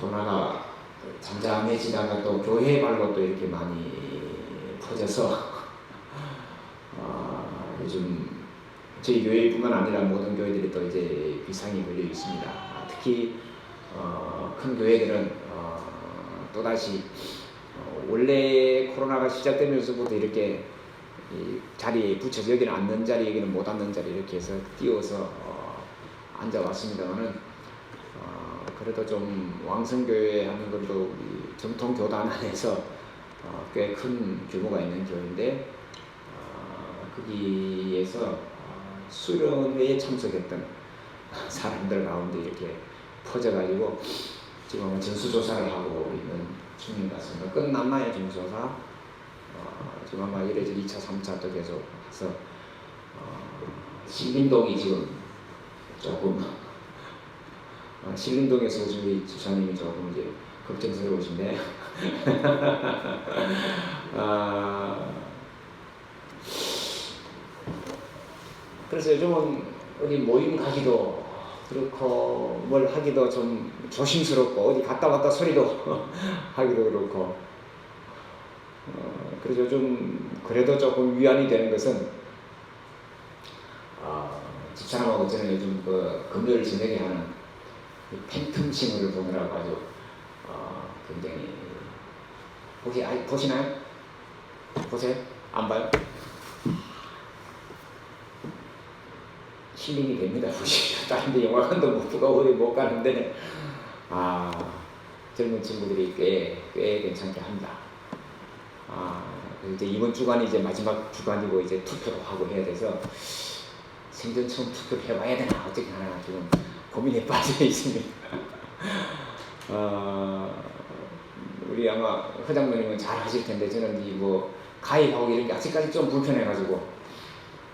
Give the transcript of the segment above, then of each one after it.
코로나가 잠잠해지다가 또 교회 말로 또 이렇게 많이 퍼져서 요즘 저희 교회뿐만 아니라 모든 교회들이 또 이제 비상이 걸려 있습니다. 특히 큰 교회들은 또다시 원래 코로나가 시작되면서부터 이렇게 이 자리에 붙여서 여기는 앉는 자리 여기는 못 앉는 자리 이렇게 해서 띄워서 앉아왔습니다만은 그래도 좀 왕성교회 하는 것도 우리 정통교단 안에서 꽤 큰 규모가 있는 교회인데 거기에서 수련회에 참석했던 사람들 가운데 이렇게 퍼져가지고 지금 전수조사를 하고 있는 중인 것 같습니다. 끝났나요 전수조사? 지금 아마 이래저래 2차, 3차 또 계속 해서 신림동이 지금 조금 신림동에서 우리 주사님이 조금 이제 걱정스러우신데 그래서 요즘은 어디 모임 가기도 그렇고 뭘 하기도 좀 조심스럽고 어디 갔다 왔다 소리도 하기도 그렇고 그래서 요즘 그래도 조금 위안이 되는 것은 집사람하고 저는 요즘 그 금요일 저녁에 하는 팬텀싱어를 보느라고 아주 굉장히 보시나요? 보세요? 안 봐요? 힐링이 됩니다. 보시면 다른 데 영화관도 못 보고 어디 못 가는데 젊은 친구들이 꽤 괜찮게 합니다. 이제 이번 주간이 이제 마지막 주간이고 이제 투표도 하고 해야 돼서 생전 처음 투표를 해봐야 되나 어떻게 하나 지금 고민에 빠져 있습니다. 우리 아마 회장님은 잘 하실 텐데 저는 이 뭐 가입하고 이런 게 아직까지 좀 불편해가지고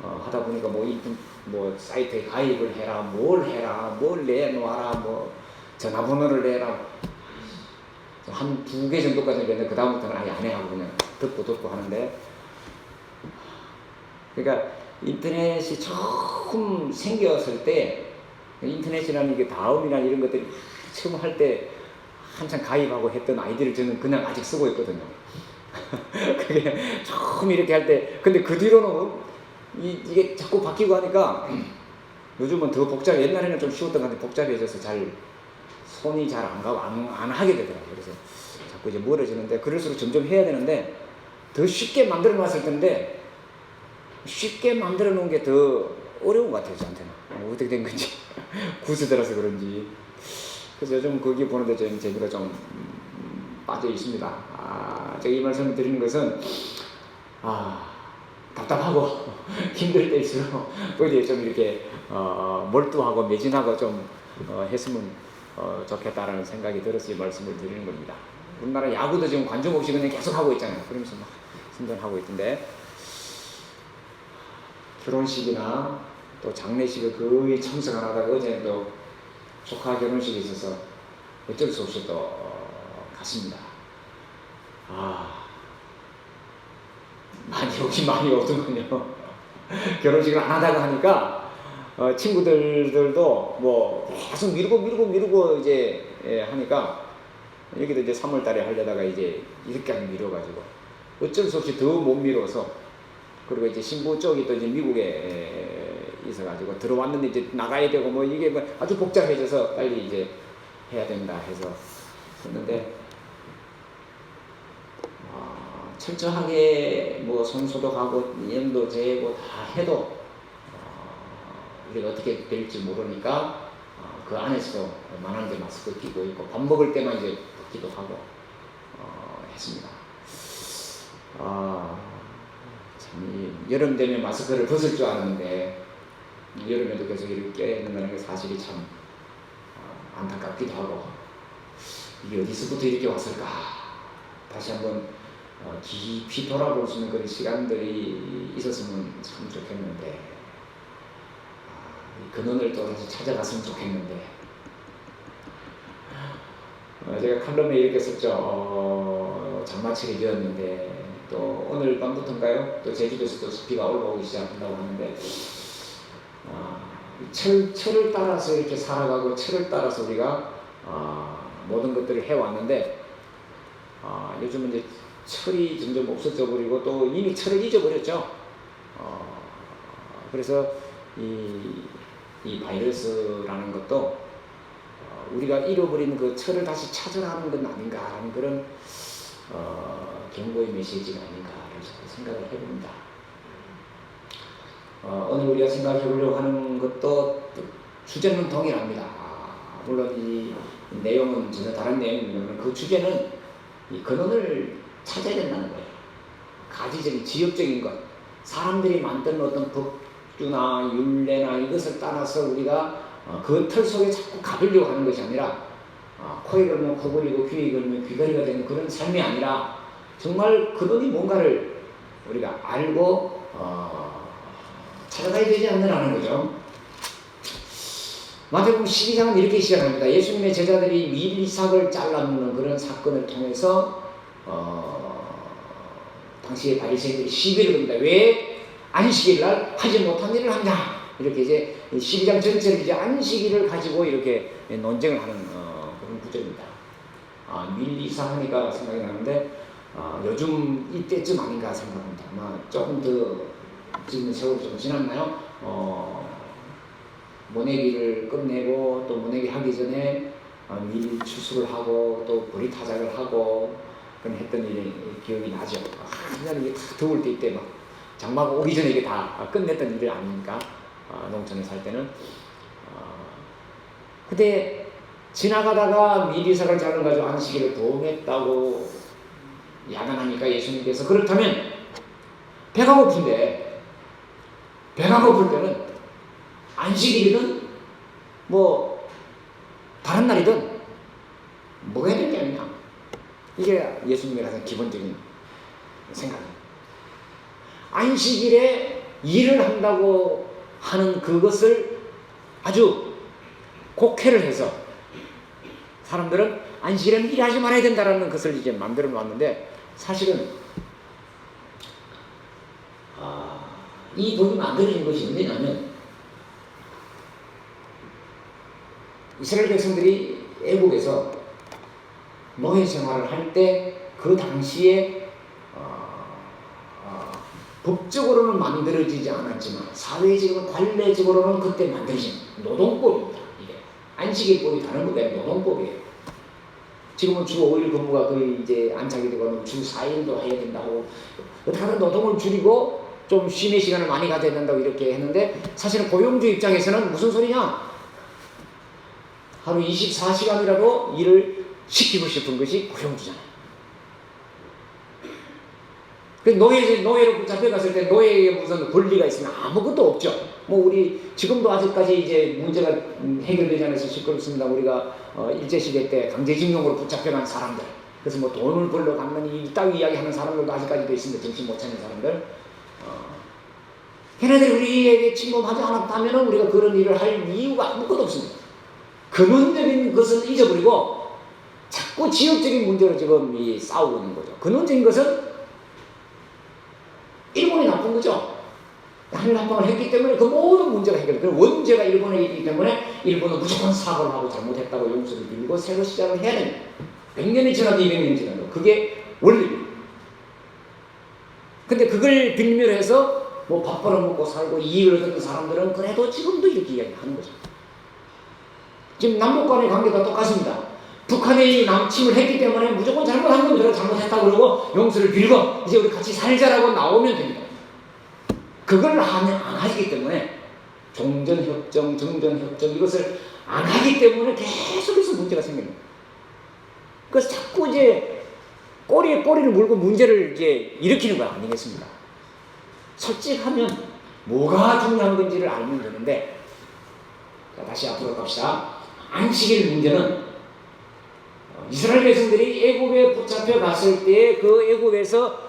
하다 보니까 뭐 사이트에 가입을 해라, 뭘 해라, 뭘 내놓아라, 뭐 전화번호를 내라 한 2개 정도까지 했는데 그 다음부터는 아예 안 해하고 그냥 듣고 하는데 그러니까 인터넷이 처음 생겼을 때 인터넷이라는 게 다음이나 이런 것들이 처음 할 때 한참 가입하고 했던 아이디를 저는 그냥 아직 쓰고 있거든요. 그게 처음 이렇게 할 때 근데 그 뒤로는 이게 자꾸 바뀌고 하니까 요즘은 더 복잡해. 옛날에는 좀 쉬웠던 것 같은데 복잡해져서 잘 손이 잘 안 가고 안 하게 되더라고요. 그래서 자꾸 이제 멀어지는데 그럴수록 점점 해야 되는데 더 쉽게 만들어 놨을 텐데 쉽게 만들어 놓은 게 더 어려운 것 같아요. 저한테는 어떻게 된 건지 구스들어서 그런지. 그래서 요즘 거기 보는데 좀 재미가 좀 빠져 있습니다. 제가 이 말씀을 드리는 것은 답답하고 힘들 때일수록 어디에 좀 이렇게 몰두하고 매진하고 좀 했으면 좋겠다라는 생각이 들어서 이 말씀을 드리는 겁니다. 우리나라 야구도 지금 관중 없이 그냥 계속 하고 있잖아요. 그러면서 막 생존하고 있던데 결혼식이나 또 장례식을 거의 참석 안 하다가 어제는 또 조카 결혼식이 있어서 어쩔 수 없이 또 갔습니다. 많이 오긴 많이 오더군요. 결혼식을 안 하다가 하니까 친구들도 뭐 계속 미루고 이제 하니까 여기도 이제 3월 달에 하려다가 이제 이렇게까지 미뤄가지고 어쩔 수 없이 더 못 미뤄서 그리고 이제 신부 쪽이 또 이제 미국에 있어가지고 들어왔는데 이제 나가야 되고 뭐 이게 뭐 아주 복잡해져서 빨리 이제 해야 된다 해서 했는데 철저하게 뭐 손소독하고 염도 재고 다 해도 우리가 어떻게 될지 모르니까 그 안에서도 만원제 마스크 끼고 있고 밥 먹을 때만 이제 벗기도 하고 했습니다. 참 여름 되면 마스크를 벗을 줄 알았는데 여름에도 계속 이렇게 껴야 된다는 게 사실이 참 안타깝기도 하고 이게 어디서부터 이렇게 왔을까 다시 한번 깊이 돌아볼 수 있는 그런 시간들이 있었으면 참 좋겠는데 근원을 또 다시 찾아갔으면 좋겠는데 제가 칼럼에 이렇게 썼죠. 장마철이었는데 또 오늘 밤부터인가요? 또 제주도에서 또 비가 올라오기 시작한다고 하는데 철을 따라서 이렇게 살아가고 철을 따라서 우리가 모든 것들을 해왔는데 요즘은 이제 철이 점점 없어져 버리고 또 이미 철을 잊어버렸죠. 그래서 이 바이러스라는 것도 우리가 잃어버린 그 철을 다시 찾아가는 건 아닌가 하는 그런 경고의 메시지가 아닌가라는 생각을 해봅니다. 오늘 우리가 생각해 보려고 하는 것도 주제는 동일합니다. 물론 이 내용은 전혀 다른 내용이지만 그 주제는 이 근원을 찾아야 된다는 거예요. 가지적인 지역적인 것, 사람들이 만든 어떤 법규나 율례나 이것을 따라서 우리가 그 틀 속에 자꾸 가두려고 하는 것이 아니라 코에 걸면 코걸이고 귀에 걸면 귀걸이가 되는 그런 삶이 아니라 정말 근원이 뭔가를 우리가 알고 찾아가야 되지 않느냐는 거죠. 마태복음 12장은 이렇게 시작합니다. 예수님의 제자들이 밀이삭을 잘라먹는 그런 사건을 통해서 당시의 바리새인들이 시비를 겁니다. 왜 안식일 날 하지 못한 일을 한다. 이렇게 이제 12장 전체를 이제 안식일을 가지고 이렇게 논쟁을 하는 그런 구절입니다. 밀이삭 하니까 생각이 나는데 요즘 이때쯤 아닌가 생각합니다. 아마 조금 더 지금 세월이 좀 지났나요? 모내기를 끝내고 또 모내기 하기 전에 밀 추수를 하고 또 보리 타작을 하고 그런 했던 일이 기억이 나죠. 그냥 이게 다 더울 때 이때 막 장마가 오기 전에 이게 다 끝냈던 일이 아닙니까? 농촌에 살 때는. 근데 지나가다가 밀이삭을 잘라가지고 안식일을 도움했다고 야단하니까 예수님께서 그렇다면 배가 고픈데 배가 고플 때는 안식일이든 뭐 다른 날이든 뭐가 해야 되겠냐. 이게 예수님의 가장 기본적인 생각입니다. 안식일에 일을 한다고 하는 그것을 아주 곡해를 해서 사람들은 안식일에는 일하지 말아야 된다라는 것을 이제 만들어 놨는데 사실은 이 법이 만들어진 것이 언제냐면 이스라엘 백성들이 애국에서 노예 생활을 할 때 그 당시에 법적으로는 만들어지지 않았지만 사회적으로 관례적으로는 그때 만들어진 노동법입니다. 이게 안식일법이 다른 것이 노동법이에요. 지금은 주 5일 근무가 거의 이제 안착이 되고 주 4일도 해야 된다고 다른 노동을 줄이고 좀 쉬는 시간을 많이 가져야 된다고 이렇게 했는데 사실은 고용주 입장에서는 무슨 소리냐? 하루 24시간이라도 일을 시키고 싶은 것이 고용주잖아요. 노예로 잡혀갔을 때 노예에게 무슨 권리가 있으면 아무것도 없죠. 뭐 우리 지금도 아직까지 이제 문제가 해결되지 않아서 시끄럽습니다. 우리가 일제시대 때 강제징용으로 붙잡혀간 사람들, 그래서 뭐 돈을 벌러 갔느니 이 따위 이야기하는 사람들도 아직까지도 있습니다. 정신 못 차리는 사람들. 걔네들이 우리에게 침범하지 않았다면 우리가 그런 일을 할 이유가 아무것도 없습니다. 근원적인 것은 잊어버리고 자꾸 지역적인 문제로 지금 싸우고 있는 거죠. 근원적인 것은 일본이 나쁜 거죠. 한일합방을 했기 때문에 그 모든 문제가 해결돼요. 그 원죄가 일본에 있기 때문에 일본은 무조건 사과를 하고 잘못했다고 용서를 빌고 새로 시작을 해야 됩니다. 100년이 지나도 200년이 지나도 그게 원리입니다. 근데 그걸 빌미로 해서 뭐 밥 벌어먹고 살고 이익을 얻는 사람들은 그래도 지금도 이렇게 이야기하는 거죠. 지금 남북 간의 관계가 똑같습니다. 북한이 남침을 했기 때문에 무조건 잘못한 건 잘못했다고 그러고 용서를 빌고 이제 우리 같이 살자라고 나오면 됩니다. 그걸 안 하기 때문에 종전협정, 정전협정 이것을 안 하기 때문에 계속해서 문제가 생깁니다. 그래서 자꾸 이제 꼬리에 꼬리를 물고 문제를 이제 일으키는 거 아니겠습니까? 솔직하면 뭐가 중요한 건지를 알면 되는데 자, 다시 앞으로 갑시다. 안식일 문제는 이스라엘 백성들이 애굽에 붙잡혀 갔을 때 그 애굽에서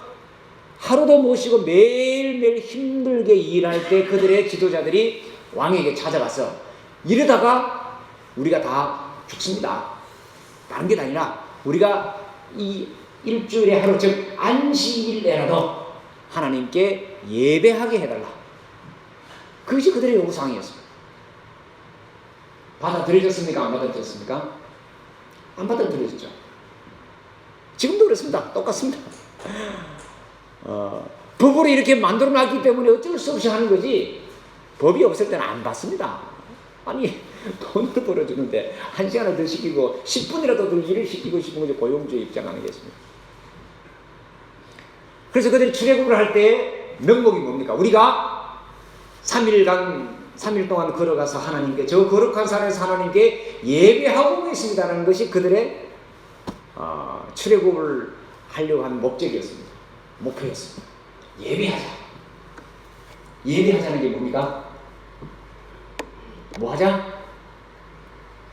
하루도 못 쉬고 매일매일 힘들게 일할 때 그들의 지도자들이 왕에게 찾아가서 이러다가 우리가 다 죽습니다. 다른 게 아니라 우리가 이 일주일에 하루 즉 안식일에라도 하나님께 예배하게 해달라. 그것이 그들의 요구사항이었습니다. 받아들여졌습니까? 안 받아들여졌습니까? 안 받아들여졌죠. 지금도 그렇습니다. 똑같습니다. 법으로 이렇게 만들어놨기 때문에 어쩔 수 없이 하는 거지, 법이 없을 때는 안 받습니다. 아니, 돈을 벌어주는데 1시간을 더 시키고 10분이라도 더 일을 시키고 싶은 거죠. 고용주의 입장 아니겠습니까? 그래서 그들이 출애굽을 할 때 명목이 뭡니까? 우리가 3일 동안 걸어가서 하나님께, 저 거룩한 산에서 하나님께 예배하고 오겠습니다라는 것이 그들의 출애굽을 하려고 하는 목적이었습니다. 목표였습니다. 예배하자. 예배하자는 게 뭡니까? 뭐 하자?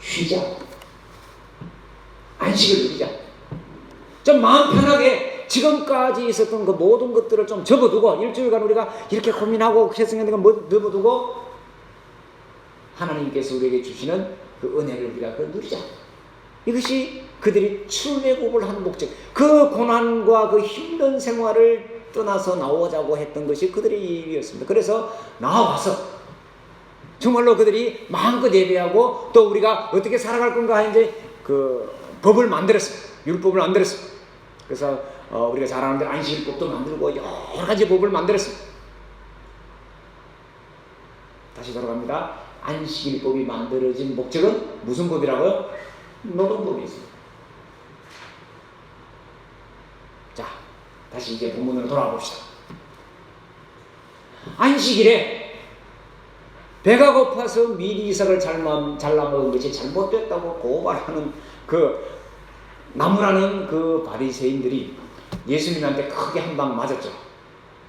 쉬자. 안식을 누리자. 좀 마음 편하게 지금까지 있었던 그 모든 것들을 좀 접어두고, 일주일간 우리가 이렇게 고민하고 했으니까 접어두고 하나님께서 우리에게 주시는 그 은혜를 우리가 누리자. 이것이 그들이 출애굽을 하는 목적, 그 고난과 그 힘든 생활을 떠나서 나오자고 했던 것이 그들의 이유였습니다. 그래서 나와서 정말로 그들이 마음껏 예배하고, 또 우리가 어떻게 살아갈 건가 이제 그 법을 만들었어요. 율법을 만들었어요. 그래서 우리가 잘 아는 대로 안식일법도 만들고 여러 가지 법을 만들었어요. 다시 돌아갑니다. 안식일법이 만들어진 목적은 무슨 법이라고요? 노동법이었습니다. 자, 다시 이제 본문으로 돌아가 봅시다. 안식일에 배가 고파서 미리 이삭을 잘라먹은 것이 잘못됐다고 고발하는 그 나무라는 그 바리새인들이 예수님한테 크게 한 방 맞았죠.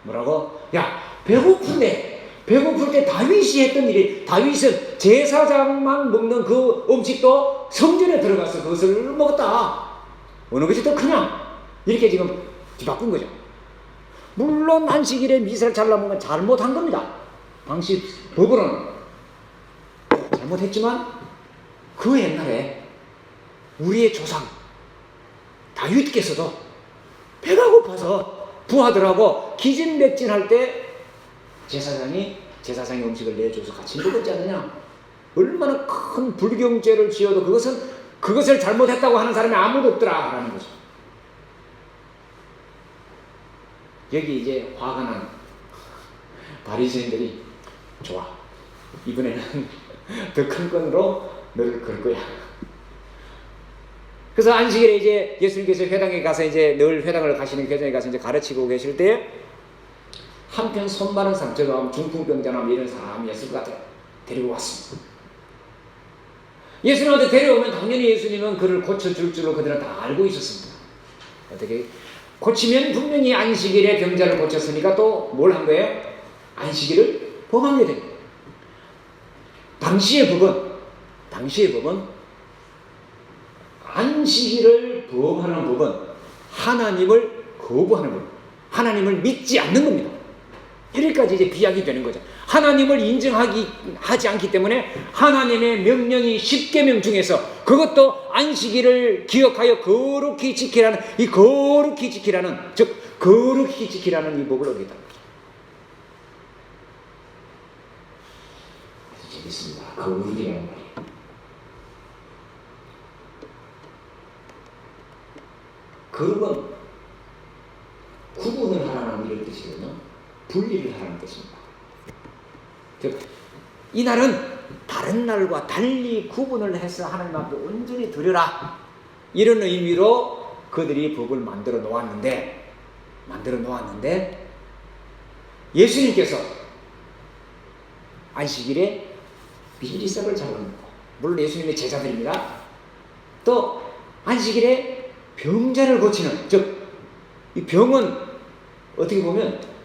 뭐라고? 야, 배고플 때 다윗이 했던 일이, 다윗은 제사장만 먹는 그 음식도 성전에 들어가서 그것을 먹었다. 어느 것이 더 크냐? 이렇게 지금 뒤바꾼 거죠. 물론 안식일에 미사를 잘라먹은 건 잘못한 겁니다. 당시 법으로는 잘못했지만, 그 옛날에 우리의 조상 다윗께서도 배가 고파서 부하들하고 기진맥진할 때 제사장이 음식을 내줘서 같이 먹었지 않느냐? 얼마나 큰 불경죄를 지어도 그것을 잘못했다고 하는 사람이 아무도 없더라라는 거죠. 여기 이제 화가 난 바리새인들이, 좋아, 이번에는 더 큰 건으로 너를 걸 거야. 그래서 안식일에 이제 예수님께서 회당에 가서 이제 늘 회당을 가시는 회당에 가서 이제 가르치고 계실 때 한편 손 많은 사람, 저도 중풍병자나 이런 사람이었을 것 같아요. 데리고 왔습니다. 예수님한테 데려오면 당연히 예수님은 그를 고쳐줄 줄로 그들은 다 알고 있었습니다. 어떻게 고치면 분명히 안식일에 병자를 고쳤으니까 또 뭘 한 거예요? 안식일을 범하게 됩니다. 당시의 법은 안식일을 범하는 법은 하나님을 거부하는 법, 하나님을 믿지 않는 겁니다. 여기까지 이제 비약이 되는 거죠. 하나님을 인정하지 않기 때문에 하나님의 명령이 10계명 중에서 그것도 안식일을 기억하여 거룩히 지키라는 이 거룩히 지키라는 이 법을 어겼다. 재밌습니다. 거룩이라는 말이에요. 거룩은 구분을 하라는 이런 뜻이거든요. 분리를 하라는 뜻입니다. 즉, 이 날은 다른 날과 달리 구분을 해서 하나님 앞에 온전히 드려라, 이런 의미로 그들이 법을 만들어 놓았는데 예수님께서 안식일에 미리삭을 잡아놓고, 물론 예수님의 제자들입니다. 또 안식일에 병자를 고치는, 즉 이 병은 어떻게 보면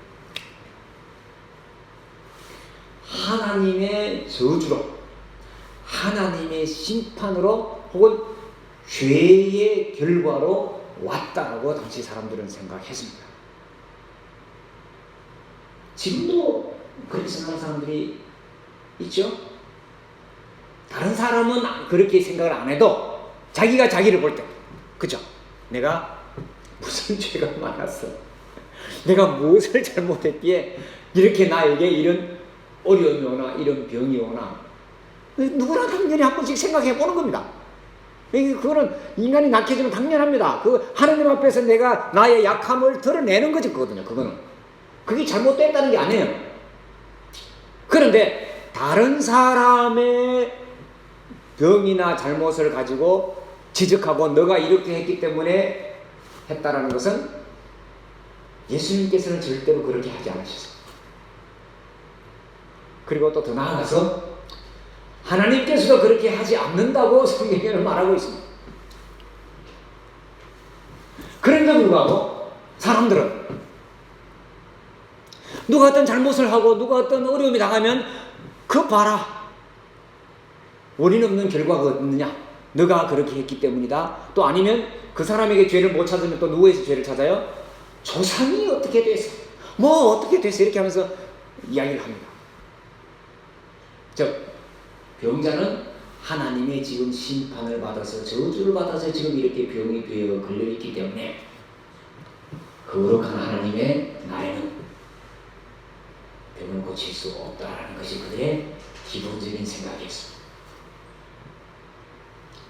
하나님의 저주로, 하나님의 심판으로, 혹은 죄의 결과로 왔다라고 당시 사람들은 생각했습니다. 지금도 그렇게 생각하는 사람들이 있죠? 다른 사람은 그렇게 생각을 안 해도 자기가 자기를 볼 때, 그죠? 내가 무슨 죄가 많았어, 내가 무엇을 잘못했기에 이렇게 나에게 이런 어려움이 오나 이런 병이 오나, 누구나 당연히 한 번씩 생각해 보는 겁니다. 그거는 인간이 낙해지면 당연합니다. 그 하나님 앞에서 내가 나의 약함을 드러내는 거거든요. 그거는. 그게 잘못됐다는 게 아니에요. 그런데 다른 사람의 병이나 잘못을 가지고 지적하고 너가 이렇게 했기 때문에 했다라는 것은 예수님께서는 절대로 그렇게 하지 않으셨어요. 그리고 또 더 나아가서 하나님께서도 그렇게 하지 않는다고 성경에는 말하고 있습니다. 그런데도 불구하고 사람들은 누가 어떤 잘못을 하고 누가 어떤 어려움이 당하면 그 봐라, 원인 없는 결과가 없느냐, 너가 그렇게 했기 때문이다. 또 아니면 그 사람에게 죄를 못 찾으면 또 누구에서 죄를 찾아요? 조상이 어떻게 됐어, 뭐 어떻게 됐어, 이렇게 하면서 이야기를 합니다. 즉 병자는 하나님의 지금 심판을 받아서 저주를 받아서 지금 이렇게 병이 되어 걸려있기 때문에 거룩한 하나님의 나에는 병을 고칠 수 없다라는 것이 그들의 기본적인 생각이었습니다.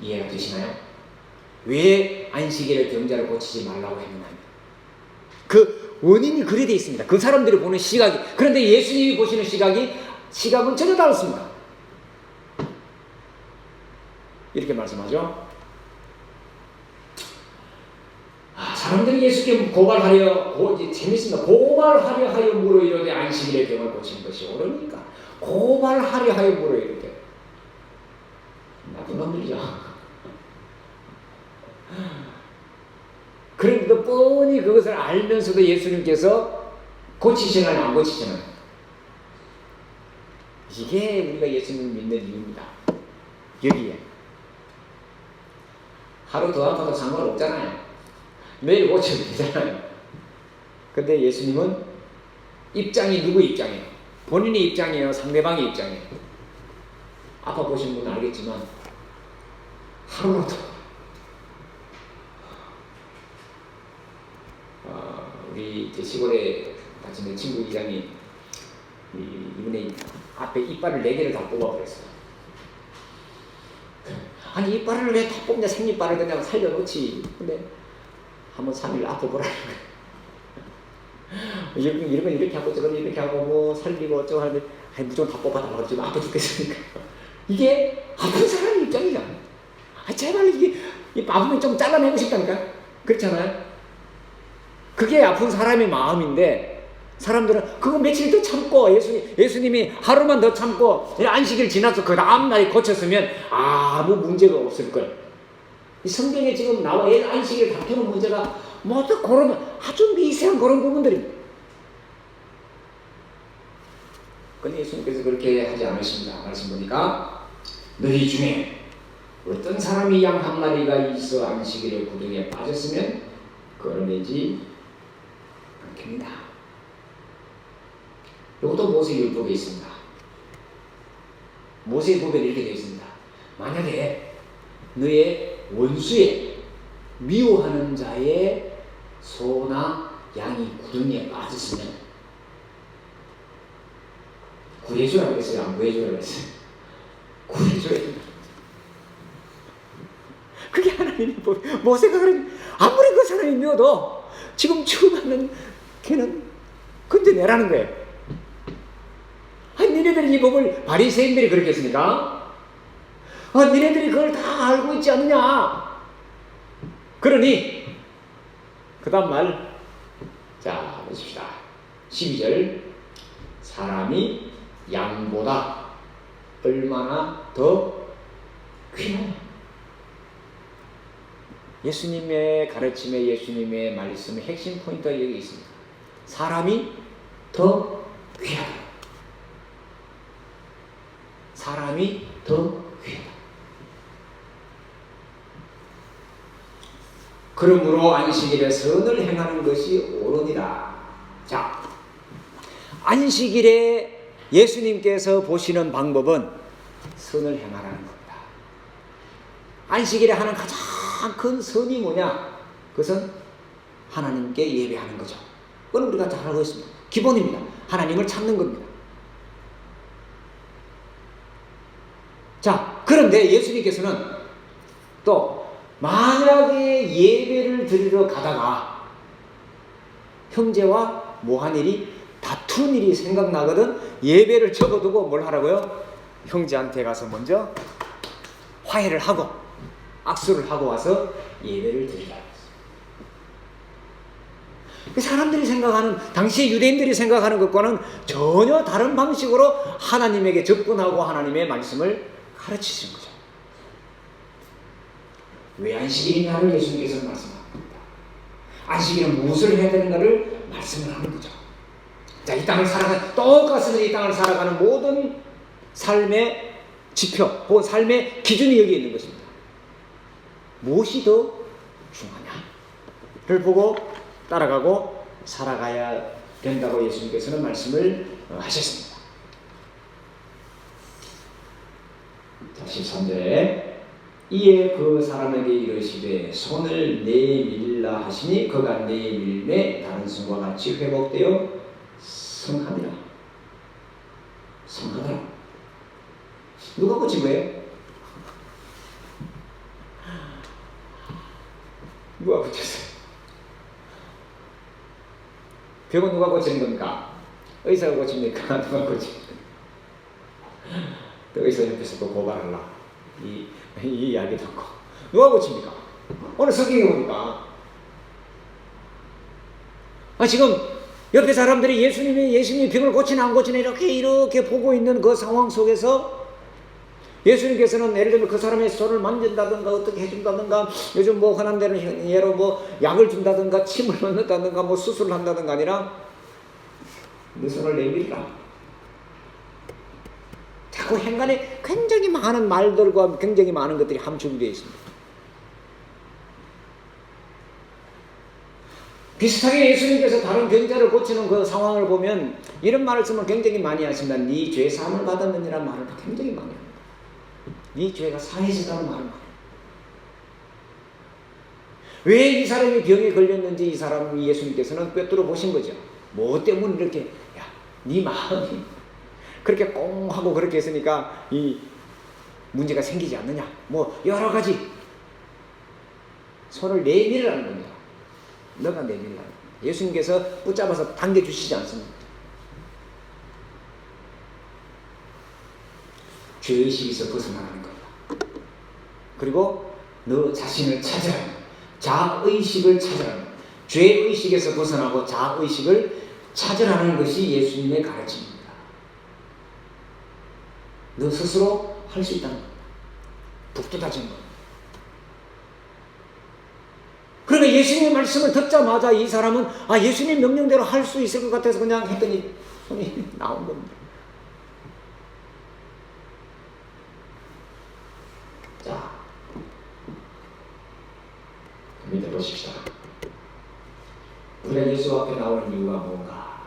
이해가 되시나요? 왜 안식일에 병자를 고치지 말라고 했느냐, 그 원인이 그래 되어 있습니다. 그 사람들이 보는 시각이. 그런데 예수님이 보시는 시각은 전혀 다릅니다. 이렇게 말씀하죠. 사람들이 예수께 고발하려, 재밌습니다. 고발하려 하여 물어 이르되 안식일에 병을 고치는 것이 옳으니까. 고발하려 하여 물어 이르되. 나쁜 놈들이죠. 그런데도 뻔히 그것을 알면서도 예수님께서 고치시나요, 안 고치시나요? 이게 우리가 예수님을 믿는 이유입니다. 여기에. 하루 더 아파도 상관없잖아요. 매일 고쳐도 되잖아요. 근데 예수님은 입장이 누구 입장이에요? 본인의 입장이에요? 상대방의 입장이에요? 아파 보신 분은 알겠지만 하루라도 우리 제 시골에 같이 내 친구 이장이 이번에 앞에 이빨을 4개를 다 뽑아버렸어요. 아니 이빨을 왜 다 뽑냐, 생이빨을 그냥 살려놓지. 근데 한번 3일 아파보라는 거예요. 이런 건 이렇게 하고 저건 이렇게 하고 뭐 살리고 어쩌고 하는데 아니 무조건 다 뽑아달라고 그러지. 아파 죽겠으니까. 이게 아픈 사람의 입장이잖아. 제발 이게 아프면 좀 잘라내고 싶다니까. 그렇잖아요. 그게 아픈 사람의 마음인데 사람들은 그거 며칠 더 참고 예수님이 하루만 더 참고 안식일 지나서 그 다음날에 고쳤으면 아무 문제가 없을 걸. 이 성경에 지금 나와 안식일 다투는 문제가 모두 그런 아주 미세한 그런 부분들입니다. 근데 예수님께서 그렇게 하지 않으십니다. 말씀 보니까 너희 중에 어떤 사람이 양 한 마리가 있어 안식일에 구덩이에 빠졌으면 걸어내지 않겠니다. 이것도 모세율법에 있습니다. 모세법에 이렇게 되어 있습니다. 만약에 너의 원수에 미워하는 자의 소나 양이 구덩이에 빠졌으면 구해주라고 했어요? 안 구해주라고 했어요? 구해줘야 된다. 그게 하나님의 법. 모세가 그러니 아무리 그 사람이 미워도 지금 죽어가는 걔는 건져내라는 거예요. 아니 니네들이 이 법을 바리새인들이 그렇게 했습니까? 니네들이 그걸 다 알고 있지 않느냐? 그러니 그 다음 말, 자 보십시다. 12절, 사람이 양보다 얼마나 더 귀하냐. 예수님의 가르침에 예수님의 말씀의 핵심 포인트가 여기 있습니다. 사람이 더 귀하다. 사람이 더 귀하다. 그러므로 안식일에 선을 행하는 것이 옳으니라. 자, 안식일에 예수님께서 보시는 방법은 선을 행하라는 겁니다. 안식일에 하는 가장 큰 선이 뭐냐? 그것은 하나님께 예배하는 거죠. 그건 우리가 잘 알고 있습니다. 기본입니다. 하나님을 찾는 겁니다. 자, 그런데 예수님께서는 또 만약에 예배를 드리러 가다가 형제와 뭐한 일이 다투는 일이 생각나거든 예배를 접어두고 뭘 하라고요? 형제한테 가서 먼저 화해를 하고 악수를 하고 와서 예배를 드리라. 사람들이 생각하는, 당시 유대인들이 생각하는 것과는 전혀 다른 방식으로 하나님에게 접근하고 하나님의 말씀을 가르치신 거죠. 왜 안식일이냐를 예수님께서 말씀합니다. 안식일은 무엇을 해야 되는가를 말씀을 하는 거죠. 자, 이 땅을 살아가는, 똑같은 이 땅을 살아가는 모든 삶의 지표, 혹은 삶의 기준이 여기 있는 것입니다. 무엇이 더 중요하냐를 보고 따라가고 살아가야 된다고 예수님께서는 말씀을 하셨습니다. 자, 13절에 이에 그 사람에게 이르시되 손을 내밀라 하시니 그가 내밀매 다른 손과 같이 회복되어 성하니라. 성하더라. 누가 고친 거예요? 누가 고쳤어요? 병은 누가 고치는 겁니까? 의사가 고칩니까? 누가 고칩니까? 또 의사 옆에서 또 고발하려 이 이야기 듣고 누가 고칩니까? 오늘 성경에 보니까 지금 옆에 사람들이 예수님이 병을 고치나 안 고치나 이렇게 보고 있는 그 상황 속에서 예수님께서는 예를 들면 그 사람의 손을 만진다든가 어떻게 해준다든가 요즘 뭐 흔한 데는 예로 뭐 약을 준다든가 침을 넣는다든가 뭐 수술을 한다든가 아니라 네 손을 내밀라. 자꾸 행간에 굉장히 많은 말들과 굉장히 많은 것들이 함축이 되어 있습니다. 비슷하게 예수님께서 다른 병자를 고치는 그 상황을 보면 이런 말씀을 굉장히 많이 하십니다. 네 죄 사함을 받았느니라는 말을 굉장히 많이 합니다. 네 죄가 사해졌다는 말을 많이 합니다. 왜 이 사람이 병에 걸렸는지 이 사람이 예수님께서는 꿰뚫어 보신 거죠. 뭐 때문에 이렇게 네 마음이 그렇게 꽁하고 그렇게 했으니까 이 문제가 생기지 않느냐. 뭐 여러 가지 손을 내밀으라는 겁니다. 너가 내밀라. 예수님께서 붙잡아서 당겨주시지 않습니다. 죄의식에서 벗어나는 겁니다. 그리고 너 자신을 찾아라. 자의식을 찾아라. 죄의식에서 벗어나고 자의식을 찾으라는 것이 예수님의 가르침입니다. 너 스스로 할 수 있다는 겁니다. 북돋아진 것. 그러니까 예수님의 말씀을 듣자마자 이 사람은 예수님 명령대로 할 수 있을 것 같아서 그냥 했더니 손이 나온 겁니다. 자, 믿어보십시다. 우리가 예수 앞에 나오는 이유가 뭔가?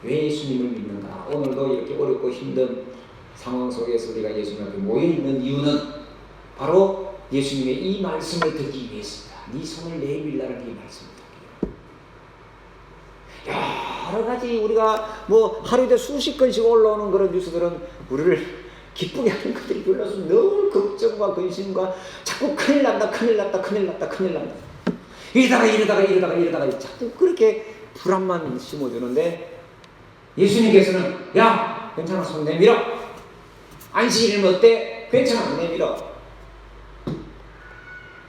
왜 예수님을 믿는가? 오늘도 이렇게 어렵고 힘든 상황 속에서 우리가 예수님 앞에 모여있는 이유는 바로 예수님의 이 말씀을 듣기 위해서입니다. 네 손을 내밀라는 이 말씀을 듣기 위해. 여러 가지 우리가 뭐 하루에 수십 건씩 올라오는 그런 뉴스들은 우리를 기쁘게 하는 것들이 별로서 늘 걱정과 근심과 자꾸 큰일 난다 이러다가 자꾸 그렇게 불안만 심어주는데 예수님께서는 야 괜찮아 손 내밀어. 안식일이면 어때? 괜찮아 내밀어.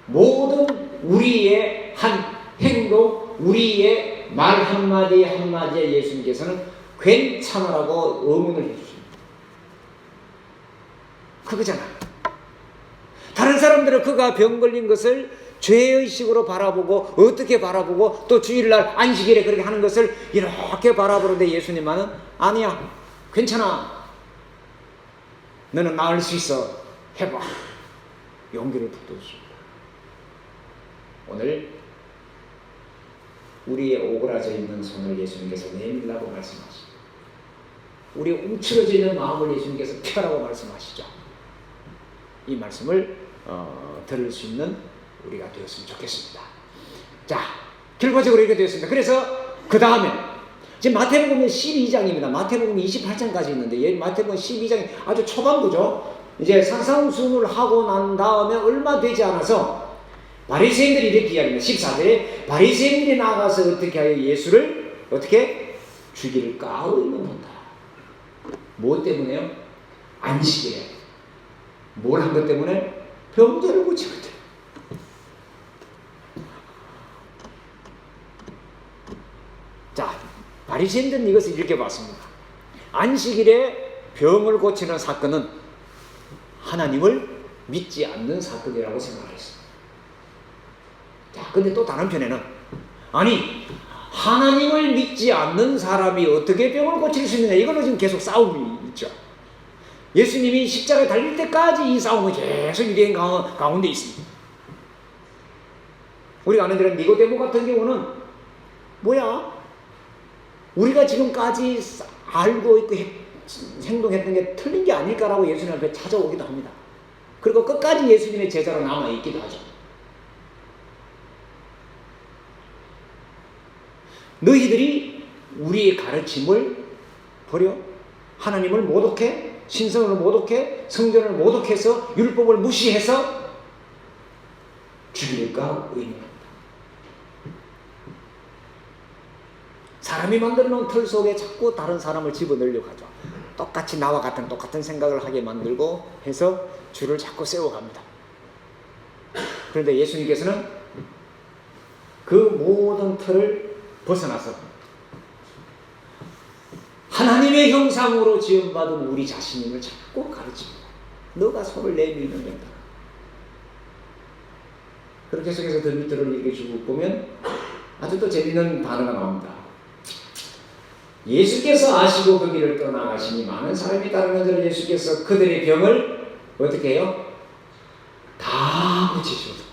모든 우리의 한 행동, 우리의 말 한마디 한마디에 예수님께서는 괜찮아라고 의문을 해주십니다. 그거잖아. 다른 사람들은 그가 병 걸린 것을 죄의식으로 바라보고 어떻게 바라보고 또 주일날 안식일에 그렇게 하는 것을 이렇게 바라보는데 예수님은 아니야 괜찮아 너는 나을 수 있어 해봐 용기를 북돋으십니다. 오늘 우리의 오그라져 있는 손을 예수님께서 내밀라고 말씀하시죠. 우리의 움츠러져 있는 마음을 예수님께서 펴라고 말씀하시죠. 이 말씀을 들을 수 있는 우리가 되었으면 좋겠습니다. 자, 결과적으로 이렇게 되었습니다. 그래서 그 다음에 지금 마태복음 12장입니다. 마태복음 28장까지 있는데 마태복음 12장이 아주 초반부죠. 이제 산상수훈을 하고 난 다음에 얼마 되지 않아서 바리새인들이 이렇게 이야기합니다. 14절에 바리새인들이 나가서 어떻게 하여 예수를 어떻게 죽일까 의논한다. 무엇 때문에요? 안식일에 뭘 한 것 때문에? 병자를 고친 것 때문에. 자, 바리새인들은 이것을 이렇게 봤습니다. 안식일에 병을 고치는 사건은 하나님을 믿지 않는 사건이라고 생각했습니다. 자, 근데 또 다른 편에는 아니 하나님을 믿지 않는 사람이 어떻게 병을 고칠 수 있느냐, 이걸로 지금 계속 싸움이 있죠. 예수님이 십자가에 달릴 때까지 이 싸움은 계속 유대인 가운데 있습니다. 우리가 아는 대로 니고데모 같은 경우는 뭐야? 우리가 지금까지 알고 있고 행동했던 게 틀린 게 아닐까라고 예수님 앞에 찾아오기도 합니다. 그리고 끝까지 예수님의 제자로 남아있기도 하죠. 너희들이 우리의 가르침을 버려 하나님을 모독해, 신성을 모독해, 성전을 모독해서 율법을 무시해서 죽일까 의논한다. 사람이 만들어 놓은 틀 속에 자꾸 다른 사람을 집어넣으려고 하죠. 똑같이 나와 같은 똑같은 생각을 하게 만들고 해서 줄을 자꾸 세워갑니다. 그런데 예수님께서는 그 모든 틀을 벗어나서 하나님의 형상으로 지음받은 우리 자신임을 자꾸 가르칩니다. 너가 손을 내밀면 된다. 그렇게 해서 더 밑으로 이렇게 쭉 보면 아주 또 재밌는 단어가 나옵니다. 예수께서 아시고 그 길을 떠나가시니 많은 사람이 따르는 대로 예수께서 그들의 병을 어떻게 해요? 다 고치시고.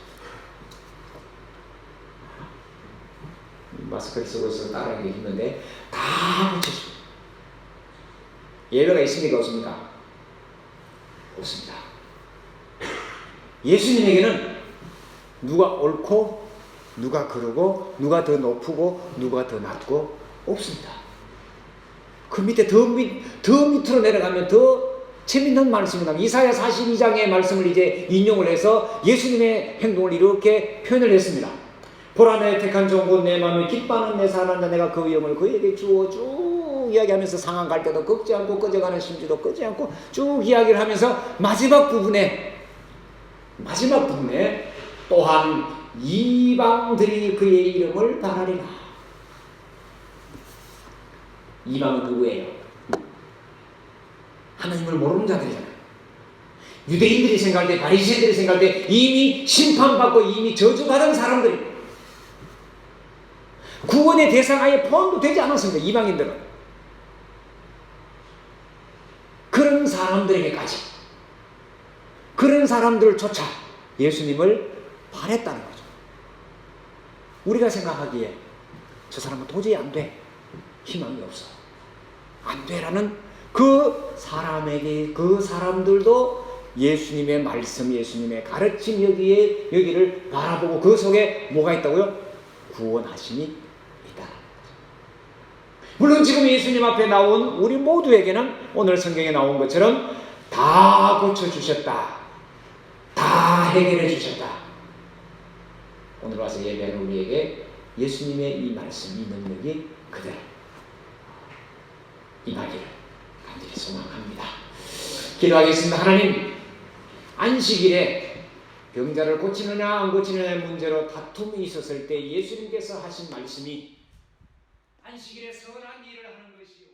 마스크를 쓰고 있어서 따라하기 힘든데 다 고치시고. 예외가 있습니까? 없습니까? 없습니다. 예수님에게는 누가 옳고 누가 그르고 누가 더 높고 누가 더 낮고 없습니다. 그 밑에 더 밑으로 내려가면 더 재밌는 말씀이 나옵니다. 이사야 42장의 말씀을 이제 인용을 해서 예수님의 행동을 이렇게 표현을 했습니다. 보라 내 택한 종 곧 내 마음에 기뻐하는 내 사랑하는 자 내가 그 위엄을 그에게 주어 쭉 이야기하면서 상황 갈 때도 꺾지 않고 꺼져가는 심지도 끄지 않고 쭉 이야기를 하면서 마지막 부분에 또한 이방들이 그의 이름을 바라리라. 이방은 누구예요? 하나님을 모르는 자들이잖아요. 유대인들이 생각할 때, 바리새인들이 생각할 때 이미 심판받고 이미 저주받은 사람들이 구원의 대상 아예 포함도 되지 않았습니다. 이방인들은. 그런 사람들에게까지, 그런 사람들조차 예수님을 바랬다는 거죠. 우리가 생각하기에 저 사람은 도저히 안 돼, 희망이 없어, 안 돼라는 그 사람에게, 그 사람들도 예수님의 말씀, 예수님의 가르침 여기를 바라보고 그 속에 뭐가 있다고요? 구원하심이 있다. 물론 지금 예수님 앞에 나온 우리 모두에게는 오늘 성경에 나온 것처럼 다 고쳐주셨다, 다 해결해 주셨다. 오늘 와서 예배하는 우리에게 예수님의 이 말씀, 이 능력이 그대로 임하기를 간절히 소망합니다. 기도하겠습니다. 하나님, 안식일에 병자를 고치느냐 안 고치느냐의 문제로 다툼이 있었을 때 예수님께서 하신 말씀이 안식일에 선한 일을 하는 것이